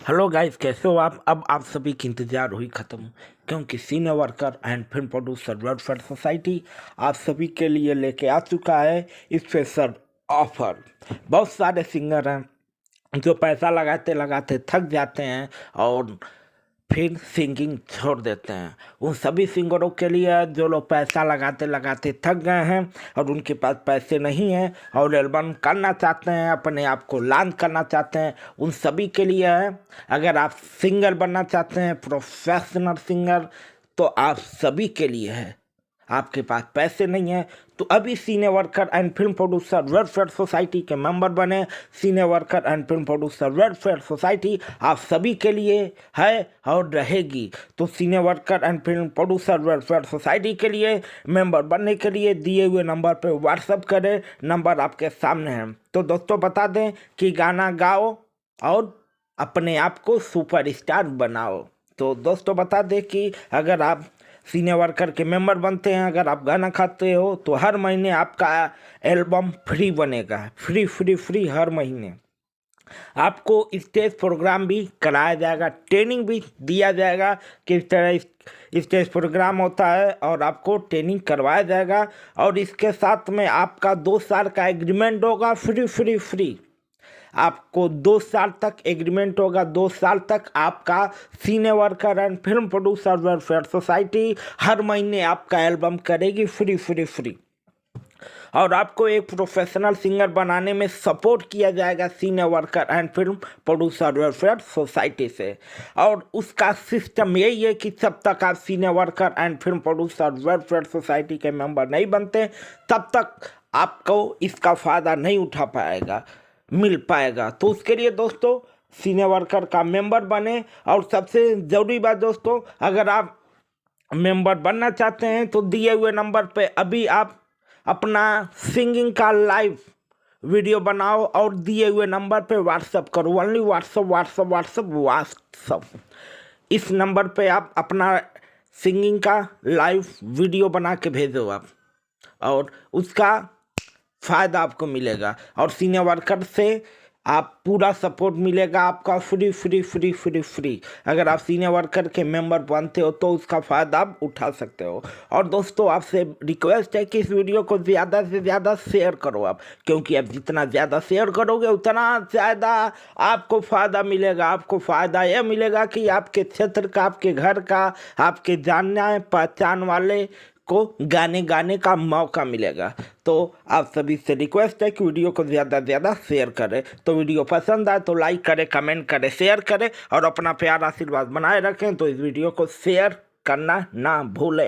Hello guys, कैसे हो आप। अब आप सभी की इंतज़ार हुई ख़त्म, क्योंकि senior worker and film producer welfare society आप सभी के लिए लेके आ चुका है स्पेशल ऑफर। बहुत सारे सिंगर हैं जो पैसा लगाते लगाते थक जाते हैं और फिर सिंगिंग छोड़ देते हैं। उन सभी सिंगरों के लिए जो लोग पैसा लगाते लगाते थक गए हैं और उनके पास पैसे नहीं हैं और एल्बम करना चाहते हैं, अपने आप को लॉन्च करना चाहते हैं, उन सभी के लिए है। अगर आप सिंगर बनना चाहते हैं, प्रोफेशनल सिंगर, तो आप सभी के लिए है। आपके पास पैसे नहीं है तो अभी senior worker and film producer welfare society के मेंबर बने। Senior worker and film producer welfare society आप सभी के लिए है और रहेगी। तो senior worker and film producer welfare society के लिए मेंबर बनने के लिए दिए हुए नंबर पर व्हाट्सअप करें। नंबर आपके सामने है। तो दोस्तों बता दें कि गाना गाओ और अपने आप को सुपरस्टार बनाओ। तो दोस्तों बता दें कि अगर आप सीनियर वर्कर के मेंबर बनते हैं, अगर आप गाना खाते हो, तो हर महीने आपका एल्बम फ्री बनेगा। फ्री फ्री फ्री हर महीने आपको स्टेज प्रोग्राम भी कराया जाएगा, ट्रेनिंग भी दिया जाएगा किस तरह स्टेज प्रोग्राम होता है और आपको ट्रेनिंग करवाया जाएगा। और इसके साथ में आपका 2 साल का एग्रीमेंट होगा। फ्री फ्री फ्री आपको 2 साल तक एग्रीमेंट होगा। 2 साल तक आपका senior worker and film producer welfare society हर महीने आपका एल्बम करेगी फ्री फ्री फ्री। और आपको एक प्रोफेशनल सिंगर बनाने में सपोर्ट किया जाएगा senior worker and film producer welfare society से। और उसका सिस्टम यही है कि जब तक आप senior worker and film producer welfare society के मेंबर नहीं बनते, तब तक आपको इसका फ़ायदा नहीं उठा मिल पाएगा। तो उसके लिए दोस्तों सीनियर वर्कर का मेंबर बने। और सबसे ज़रूरी बात दोस्तों, अगर आप मेंबर बनना चाहते हैं तो दिए हुए नंबर पे अभी आप अपना सिंगिंग का लाइव वीडियो बनाओ और दिए हुए नंबर पे व्हाट्सअप करो। Only WhatsApp WhatsApp WhatsApp WhatsApp इस नंबर पे आप अपना सिंगिंग का लाइव वीडियो बना के भेजो आप, और उसका फ़ायदा आपको मिलेगा। और सीनियर वर्कर से आप पूरा सपोर्ट मिलेगा आपका free free free free free. अगर आप सीनियर वर्कर के मेंबर बनते हो तो उसका फ़ायदा आप उठा सकते हो। और दोस्तों आपसे रिक्वेस्ट है कि इस वीडियो को ज़्यादा से ज़्यादा शेयर करो आप, क्योंकि आप जितना ज़्यादा शेयर करोगे उतना ज़्यादा आपको फ़ायदा मिलेगा। आपको फ़ायदा यह मिलेगा कि आपके क्षेत्र का, आपके घर का, आपके जानने पहचान वाले को गाने का मौका मिलेगा। तो आप सभी से रिक्वेस्ट है कि वीडियो को ज़्यादा से ज़्यादा शेयर करें। तो वीडियो पसंद आए तो लाइक करें, कमेंट करें, शेयर करें और अपना प्यार आशीर्वाद बनाए रखें। तो इस वीडियो को शेयर करना ना भूलें।